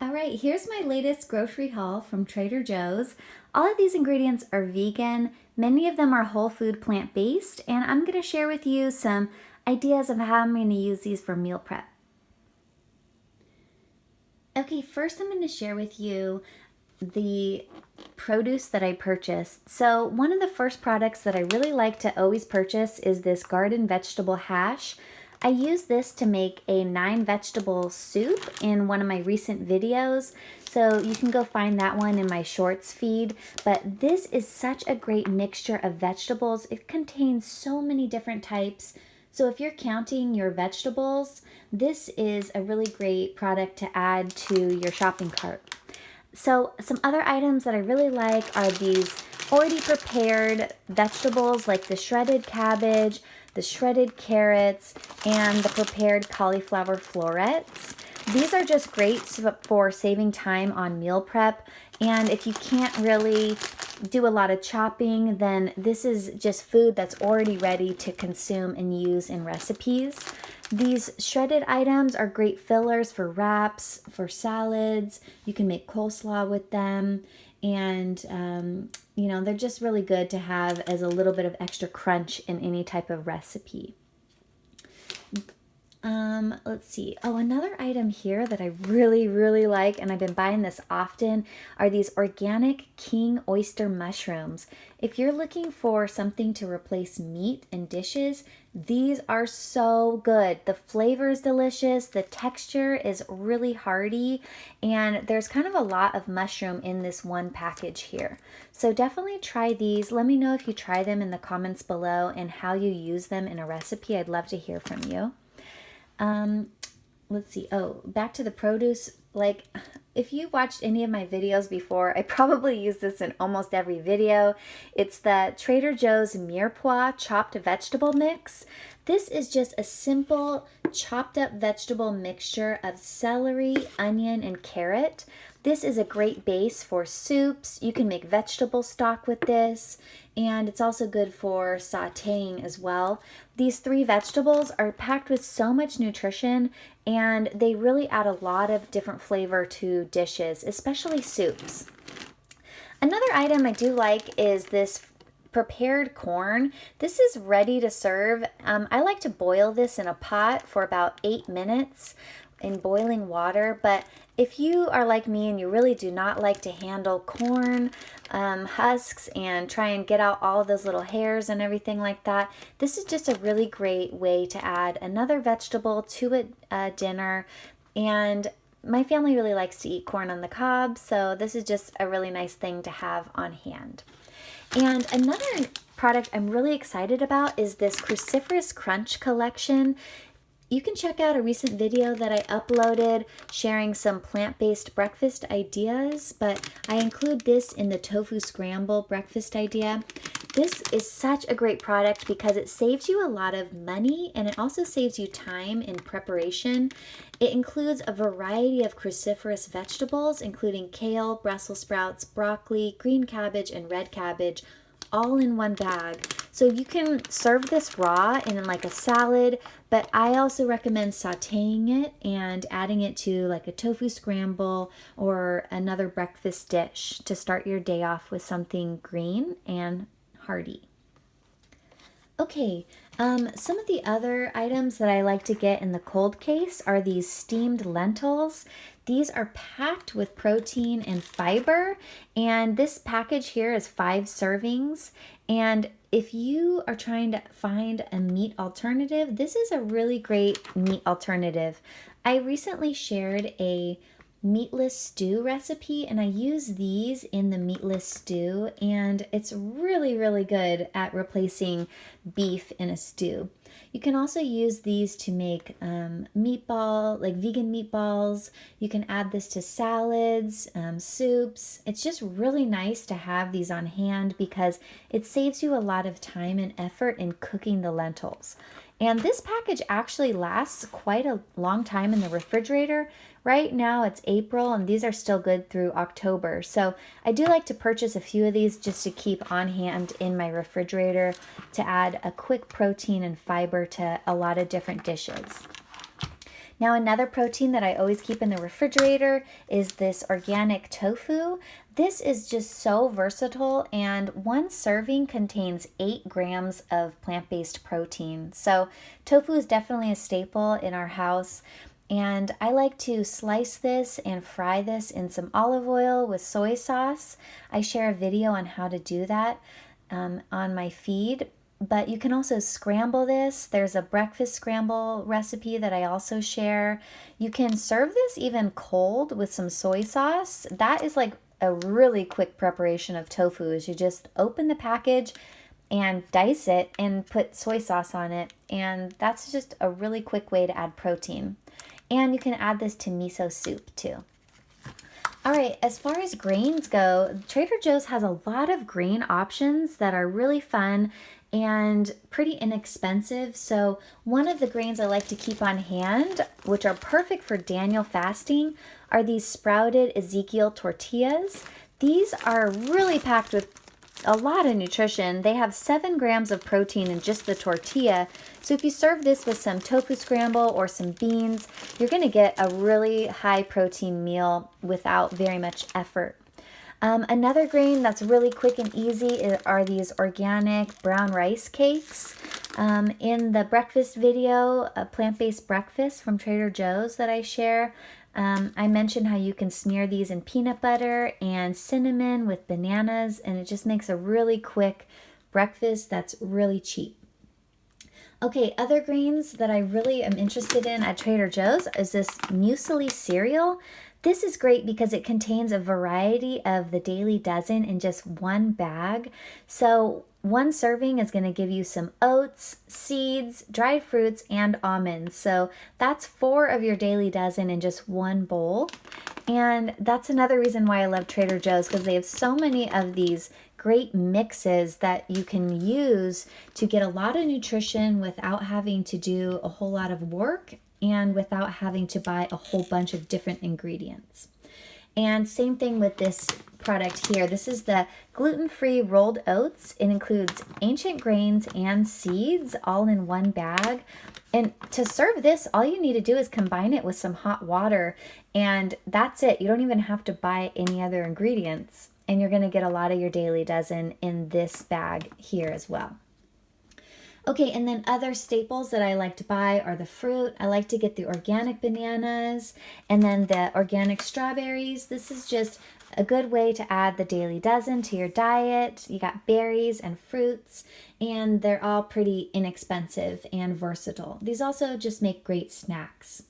All right, here's my latest grocery haul from Trader Joe's. All of these ingredients are vegan. Many of them are whole food plant-based, and I'm going to share with you some ideas of how I'm going to use these for meal prep. Okay, first I'm going to share with you the produce that I purchased. So one of the first products that I really like to always purchase is this garden vegetable hash. I use this to make a 9 vegetable soup in one of my recent videos. So you can go find that one in my shorts feed. But this is such a great mixture of vegetables. It contains so many different types. So if you're counting your vegetables, this is a really great product to add to your shopping cart. So some other items that I really like are these already prepared vegetables like the shredded cabbage, the shredded carrots, and the prepared cauliflower florets. These are just great for saving time on meal prep. And if you can't really do a lot of chopping, then this is just food that's already ready to consume and use in recipes. These shredded items are great fillers for wraps, for salads. You can make coleslaw with them. And, they're just really good to have as a little bit of extra crunch in any type of recipe. Let's see. Oh, another item here that I really, really like, and I've been buying this often, are these organic king oyster mushrooms. If you're looking for something to replace meat in dishes, these are so good. The flavor is delicious, the texture is really hearty, and there's kind of a lot of mushroom in this one package here. So definitely try these. Let me know if you try them in the comments below and how you use them in a recipe. I'd love to hear from you. Let's see. Oh, back to the produce. Like, if you watched any of my videos before, I probably use this in almost every video. It's the Trader Joe's Mirepoix chopped vegetable mix. This is just a simple chopped up vegetable mixture of celery, onion, and carrot. This is a great base for soups. You can make vegetable stock with this, and it's also good for sautéing as well. These 3 vegetables are packed with so much nutrition, and they really add a lot of different flavor to dishes, especially soups. Another item I do like is this prepared corn. This is ready to serve. I like to boil this in a pot for about 8 minutes in boiling water, but if you are like me and you really do not like to handle corn husks and try and get out all of those little hairs and everything like that, this is just a really great way to add another vegetable to a dinner. And my family really likes to eat corn on the cob, so this is just a really nice thing to have on hand. And another product I'm really excited about is this Cruciferous Crunch collection. You can check out a recent video that I uploaded sharing some plant-based breakfast ideas, but I include this in the Tofu Scramble breakfast idea. This is such a great product because it saves you a lot of money and it also saves you time in preparation. It includes a variety of cruciferous vegetables, including kale, Brussels sprouts, broccoli, green cabbage, and red cabbage, all in one bag. So you can serve this raw in like a salad, but I also recommend sautéing it and adding it to like a tofu scramble or another breakfast dish to start your day off with something green and hearty. Okay, some of the other items that I like to get in the cold case are these steamed lentils. These are packed with protein and fiber, and this package here is 5 servings. And if you are trying to find a meat alternative, this is a really great meat alternative. I recently shared a meatless stew recipe, and I use these in the meatless stew, and it's really, really good at replacing beef in a stew. You can also use these to make vegan meatballs. You can add this to salads, soups. It's just really nice to have these on hand because it saves you a lot of time and effort in cooking the lentils. And this package actually lasts quite a long time in the refrigerator. Right now it's April and these are still good through October. So I do like to purchase a few of these just to keep on hand in my refrigerator to add a quick protein and fiber to a lot of different dishes. Now, another protein that I always keep in the refrigerator is this organic tofu. This is just so versatile, and one serving contains 8 grams of plant-based protein. So tofu is definitely a staple in our house. And I like to slice this and fry this in some olive oil with soy sauce. I share a video on how to do that on my feed. But you can also scramble this. There's a breakfast scramble recipe that I also share. You can serve this even cold with some soy sauce. That is like a really quick preparation of tofu, is you just open the package and dice it and put soy sauce on it. And that's just a really quick way to add protein. And you can add this to miso soup too. All right, as far as grains go, Trader Joe's has a lot of grain options that are really fun and pretty inexpensive. So one of the grains I like to keep on hand, which are perfect for Daniel fasting, are these sprouted Ezekiel tortillas. These are really packed with a lot of nutrition. They have 7 grams of protein in just the tortilla. So if you serve this with some tofu scramble or some beans, you're going to get a really high protein meal without very much effort. Another grain that's really quick and easy are these organic brown rice cakes. In the breakfast video, a plant-based breakfast from Trader Joe's that I share, I mentioned how you can smear these in peanut butter and cinnamon with bananas, and it just makes a really quick breakfast that's really cheap. Okay, other grains that I really am interested in at Trader Joe's is this muesli cereal. This is great because it contains a variety of the Daily Dozen in just one bag. So one serving is going to give you some oats, seeds, dried fruits, and almonds. So that's 4 of your Daily Dozen in just one bowl. And that's another reason why I love Trader Joe's, because they have so many of these great mixes that you can use to get a lot of nutrition without having to do a whole lot of work and without having to buy a whole bunch of different ingredients. And same thing with this product here. This is the gluten-free rolled oats. It includes ancient grains and seeds all in one bag. And to serve this, all you need to do is combine it with some hot water, and that's it. You don't even have to buy any other ingredients. And you're going to get a lot of your Daily Dozen in this bag here as well. Okay, and then other staples that I like to buy are the fruit. I like to get the organic bananas and then the organic strawberries. This is just a good way to add the Daily Dozen to your diet. You got berries and fruits, and they're all pretty inexpensive and versatile. These also just make great snacks.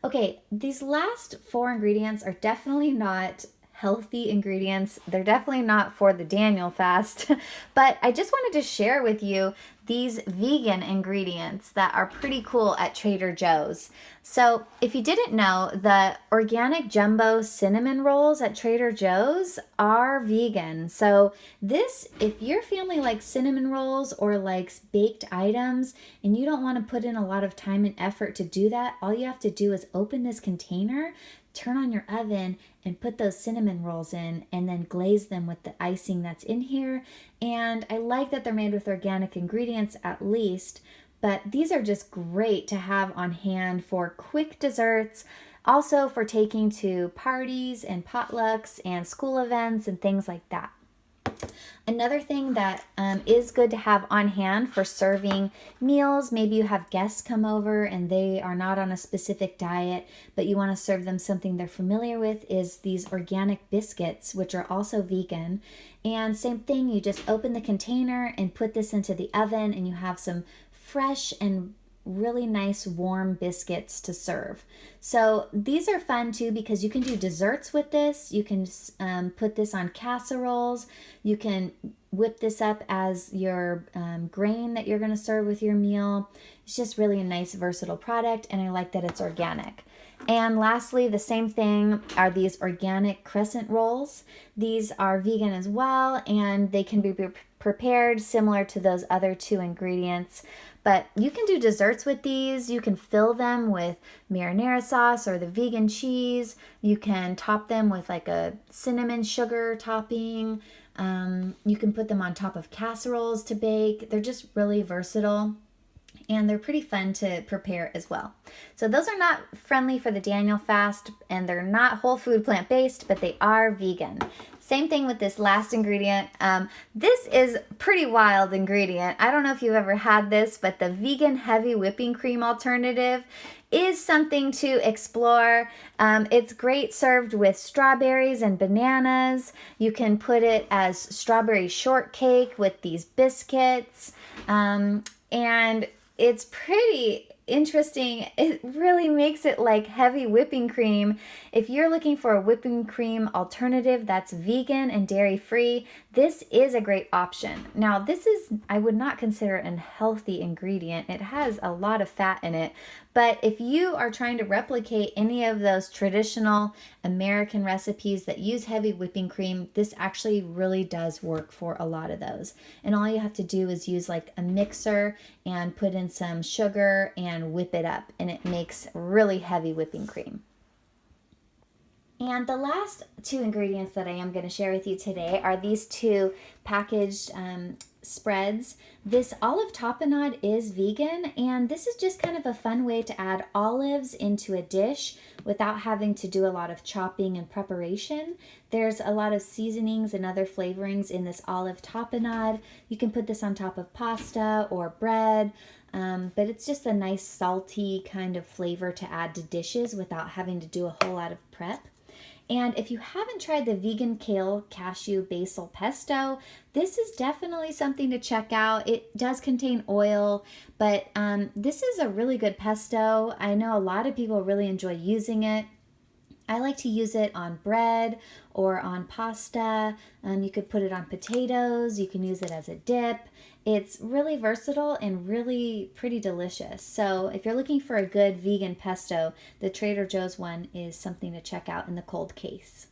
Okay, these last 4 ingredients are definitely not healthy ingredients. They're definitely not for the Daniel fast, but I just wanted to share with you these vegan ingredients that are pretty cool at Trader Joe's. So if you didn't know, the organic jumbo cinnamon rolls at Trader Joe's are vegan. So this, if your family likes cinnamon rolls or likes baked items and you don't want to put in a lot of time and effort to do that, all you have to do is open this container, turn on your oven, and put those cinnamon rolls in, and then glaze them with the icing that's in here. And I like that they're made with organic ingredients at least, but these are just great to have on hand for quick desserts, also for taking to parties and potlucks and school events and things like that. Another thing that is good to have on hand for serving meals, maybe you have guests come over and they are not on a specific diet, but you want to serve them something they're familiar with, is these organic biscuits, which are also vegan. And same thing, you just open the container and put this into the oven, and you have some fresh and really nice warm biscuits to serve. So these are fun too because you can do desserts with this. You can put this on casseroles. You can whip this up as your grain that you're going to serve with your meal. It's just really a nice versatile product, and I like that it's organic. And lastly, the same thing are these organic crescent rolls. These are vegan as well, and they can be prepared similar to those other 2 ingredients. But you can do desserts with these. You can fill them with marinara sauce or the vegan cheese. You can top them with like a cinnamon sugar topping. You can put them on top of casseroles to bake. They're just really versatile. and they're pretty fun to prepare as well. So those are not friendly for the Daniel fast, and they're not whole food plant-based, but they are vegan. Same thing with this last ingredient. This is pretty wild ingredient. I don't know if you've ever had this, but the vegan heavy whipping cream alternative is something to explore. It's great served with strawberries and bananas. You can put it as strawberry shortcake with these biscuits. And it's pretty interesting. It really makes it like heavy whipping cream. If you're looking for a whipping cream alternative that's vegan and dairy free, this is a great option. Now, this is, I would not consider a healthy ingredient. It has a lot of fat in it. But if you are trying to replicate any of those traditional American recipes that use heavy whipping cream, this actually really does work for a lot of those. And all you have to do is use like a mixer and put in some sugar and whip it up, and it makes really heavy whipping cream. And the last two ingredients that I am going to share with you today are these two packaged spreads. This olive tapenade is vegan, and this is just kind of a fun way to add olives into a dish without having to do a lot of chopping and preparation. There's a lot of seasonings and other flavorings in this olive tapenade. You can put this on top of pasta or bread, but it's just a nice salty kind of flavor to add to dishes without having to do a whole lot of prep. And if you haven't tried the vegan kale cashew basil pesto, this is definitely something to check out. It does contain oil, but this is a really good pesto. I know a lot of people really enjoy using it. I like to use it on bread or on pasta. You could put it on potatoes. You can use it as a dip. It's really versatile and really pretty delicious. So if you're looking for a good vegan pesto, the Trader Joe's one is something to check out in the cold case.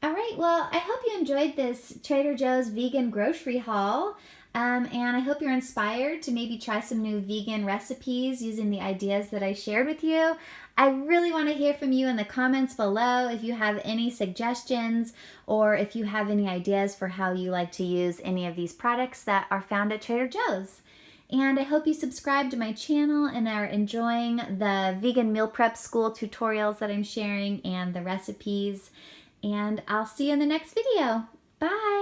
All right, well, I hope you enjoyed this Trader Joe's vegan grocery haul. And I hope you're inspired to maybe try some new vegan recipes using the ideas that I shared with you. I really want to hear from you in the comments below if you have any suggestions or if you have any ideas for how you like to use any of these products that are found at Trader Joe's. And I hope you subscribe to my channel and are enjoying the vegan meal prep school tutorials that I'm sharing and the recipes. And I'll see you in the next video. Bye!